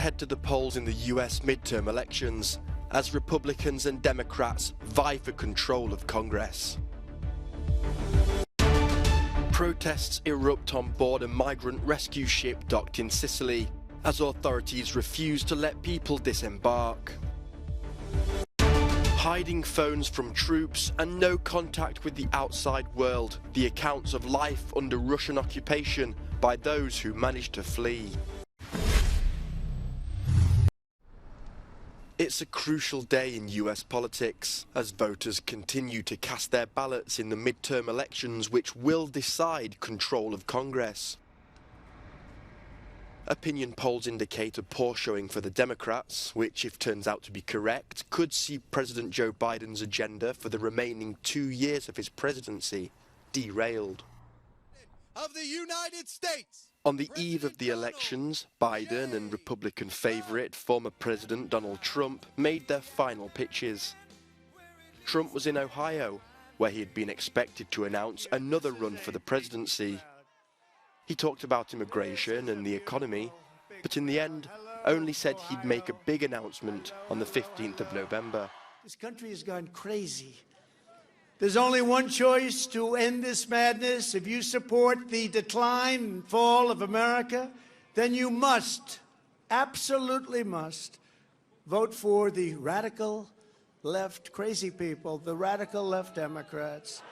head to the polls in the US midterm elections as Republicans and Democrats vie for control of Congress. Protests erupt on board a migrant rescue ship docked in Sicily as authorities refuse to let people disembark. Hiding phones from troops and no contact with the outside world, the accounts of life under Russian occupation by those who managed to flee. It's a crucial day in US politics as voters continue to cast their ballots in the midterm elections which will decide control of Congress. Opinion polls indicate a poor showing for the Democrats, which, if turns out to be correct, could see President Joe Biden's agenda for the remaining 2 years of his presidency derailed. Of the United States. On the eve of the elections, Biden and Republican favorite former President Donald Trump made their final pitches. Trump was in Ohio, where he had been expected to announce another run for the presidency. He talked about immigration and the economy, but in the end, only said he'd make a big announcement on the 15th of November. This country has gone crazy. There's only one choice to end this madness. If you support the decline and fall of America, then you must, absolutely must, vote for the radical left crazy people, the radical left Democrats.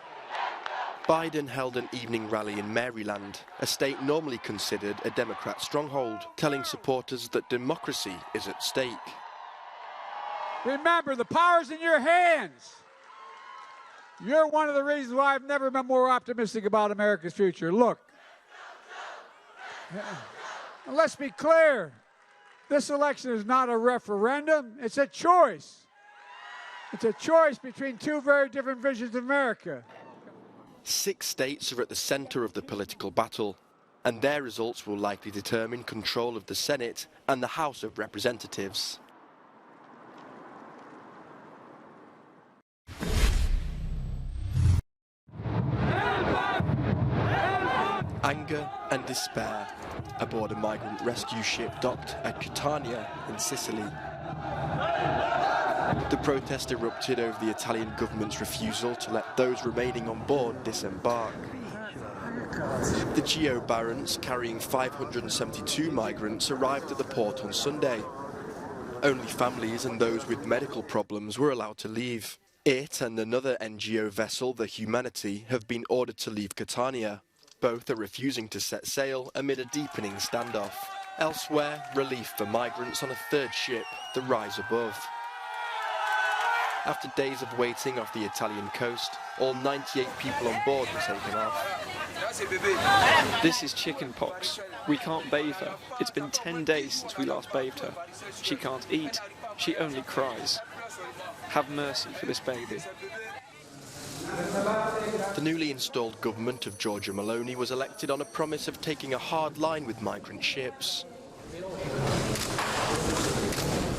Biden held an evening rally in Maryland, a state normally considered a Democrat stronghold, telling supporters that democracy is at stake. Remember, the power's in your hands. You're one of the reasons why I've never been more optimistic about America's future. Look, and let's be clear, this election is not a referendum, it's a choice. It's a choice between two very different visions of America. 6 states are at the center of the political battle, and their results will likely determine control of the Senate and the House of Representatives. Anger and despair aboard a migrant rescue ship docked at Catania in Sicily. The protest erupted over the Italian government's refusal to let those remaining on board disembark. The Geo Barents, carrying 572 migrants, arrived at the port on Sunday. Only families and those with medical problems were allowed to leave. It and another NGO vessel, the Humanity, have been ordered to leave Catania. Both are refusing to set sail amid a deepening standoff. Elsewhere, relief for migrants on a third ship, the Rise Above. After days of waiting off the Italian coast, all 98 people on board were taken off. This is chicken pox. We can't bathe her. It's been 10 days since we last bathed her. She can't eat. She only cries. Have mercy for this baby. The newly installed government of Giorgia Meloni was elected on a promise of taking a hard line with migrant ships.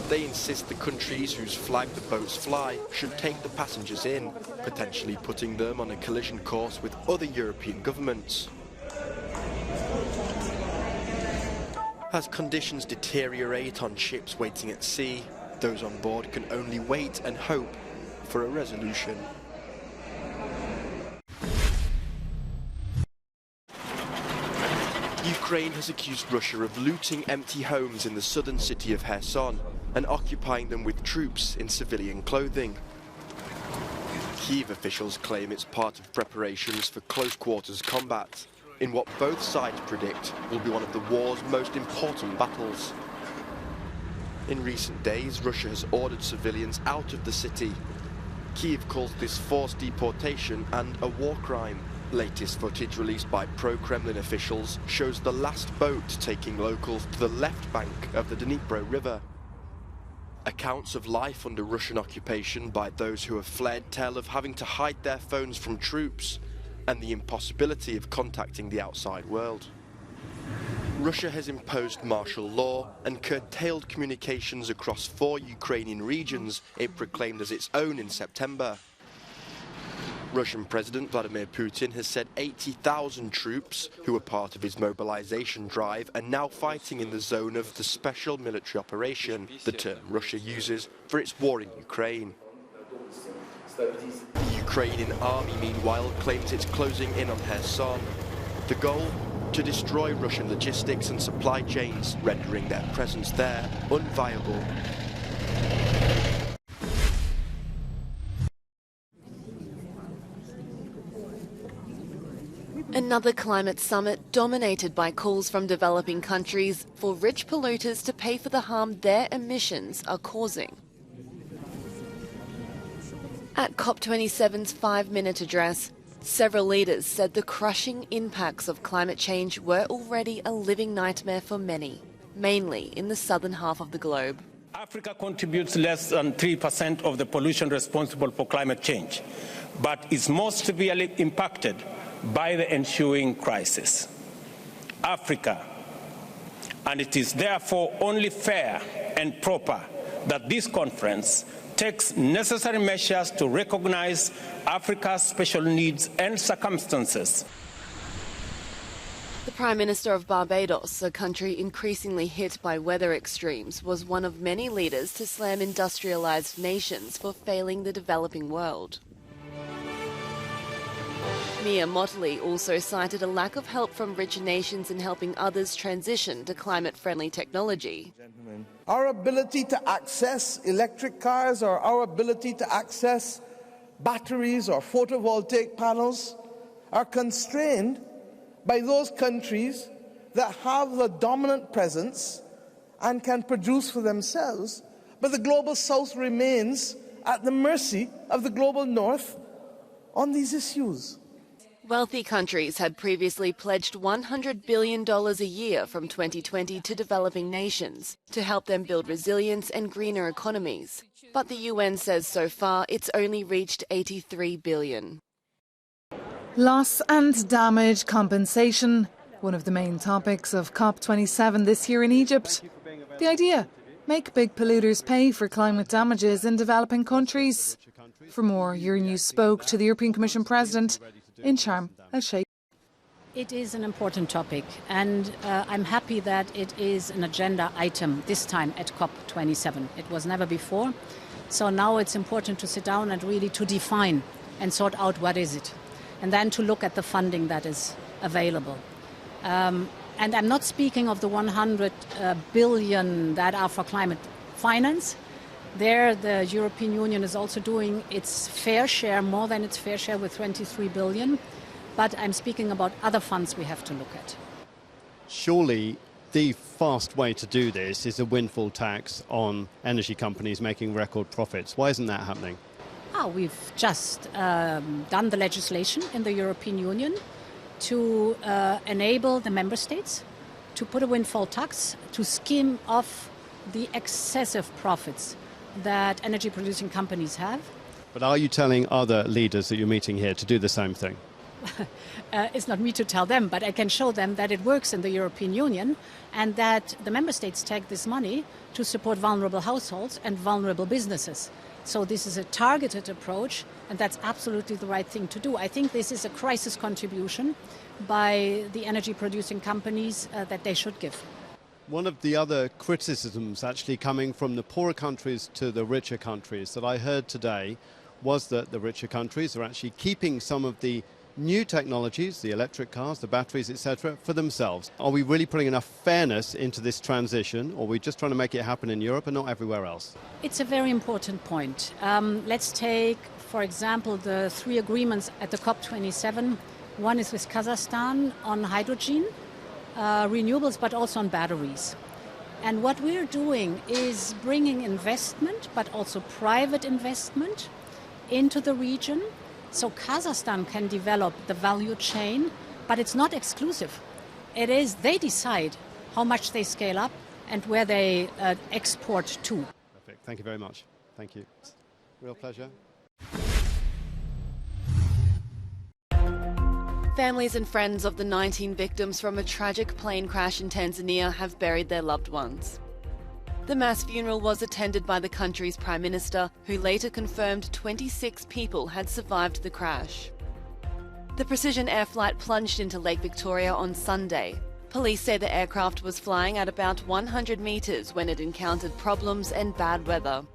They insist the countries whose flag the boats fly should take the passengers in, potentially putting them on a collision course with other European governments. As conditions deteriorate on ships waiting at sea, those on board can only wait and hope for a resolution. Ukraine has accused Russia of looting empty homes in the southern city of Kherson and occupying them with troops in civilian clothing. Kyiv officials claim it's part of preparations for close-quarters combat, in what both sides predict will be one of the war's most important battles. In recent days, Russia has ordered civilians out of the city. Kyiv calls this forced deportation and a war crime. Latest footage released by pro-Kremlin officials shows the last boat taking locals to the left bank of the Dnipro River. Accounts of life under Russian occupation by those who have fled tell of having to hide their phones from troops and the impossibility of contacting the outside world. Russia has imposed martial law and curtailed communications across 4 Ukrainian regions it proclaimed as its own in September. Russian President Vladimir Putin has said 80,000 troops who were part of his mobilization drive are now fighting in the zone of the special military operation, the term Russia uses for its war in Ukraine. The Ukrainian army, meanwhile, claims it's closing in on Kherson. The goal? To destroy Russian logistics and supply chains, rendering their presence there unviable. Another climate summit dominated by calls from developing countries for rich polluters to pay for the harm their emissions are causing. At COP27's 5-minute address, several leaders said the crushing impacts of climate change were already a living nightmare for many, mainly in the southern half of the globe. Africa contributes less than 3% of the pollution responsible for climate change, but is most severely impacted by the ensuing crisis. Africa, and it is therefore only fair and proper that this conference takes necessary measures to recognize Africa's special needs and circumstances. The Prime Minister of Barbados, a country increasingly hit by weather extremes, was one of many leaders to slam industrialised nations for failing the developing world. Mia Mottley also cited a lack of help from rich nations in helping others transition to climate-friendly technology. Our ability to access electric cars or our ability to access batteries or photovoltaic panels are constrained by those countries that have the dominant presence and can produce for themselves, but the global south remains at the mercy of the global north on these issues. Wealthy countries had previously pledged $100 billion a year from 2020 to developing nations to help them build resilience and greener economies. But the UN says so far it's only reached $83 billion. Loss and damage compensation, one of the main topics of COP27 this year in Egypt. The idea, make big polluters pay for climate damages in developing countries. For more, Euronews spoke to the European Commission President in Sharm el-Sheikh. It is an important topic, and I'm happy that it is an agenda item this time at COP27. It was never before. So now it's important to sit down and really to define and sort out what is it, and then to look at the funding that is available. And I'm not speaking of the 100 billion that are for climate finance. There, the European Union is also doing its fair share, more than its fair share, with 23 billion. But I'm speaking about other funds we have to look at. Surely the fast way to do this is a windfall tax on energy companies making record profits. Why isn't that happening? We've just done the legislation in the European Union to enable the member states to put a windfall tax to skim off the excessive profits that energy-producing companies have. But are you telling other leaders that you're meeting here to do the same thing? It's not me to tell them, but I can show them that it works in the European Union and that the member states take this money to support vulnerable households and vulnerable businesses. So this is a targeted approach, and that's absolutely the right thing to do. I think this is a crisis contribution by the energy-producing companies that they should give. One of the other criticisms actually coming from the poorer countries to the richer countries that I heard today was that the richer countries are actually keeping some of the new technologies, the electric cars, the batteries, etc., for themselves. Are we really putting enough fairness into this transition, or are we just trying to make it happen in Europe and not everywhere else? It's a very important point. Let's take, for example, the 3 agreements at the COP27. One is with Kazakhstan on hydrogen, renewables, but also on batteries. And what we're doing is bringing investment, but also private investment, into the region. So Kazakhstan can develop the value chain, but it's not exclusive. It is, they decide how much they scale up and where they export to. Perfect. Thank you very much. Thank you. Real pleasure. Families and friends of the 19 victims from a tragic plane crash in Tanzania have buried their loved ones. The mass funeral was attended by the country's Prime Minister, who later confirmed 26 people had survived the crash. The Precision Air flight plunged into Lake Victoria on Sunday. Police say the aircraft was flying at about 100 metres when it encountered problems and bad weather.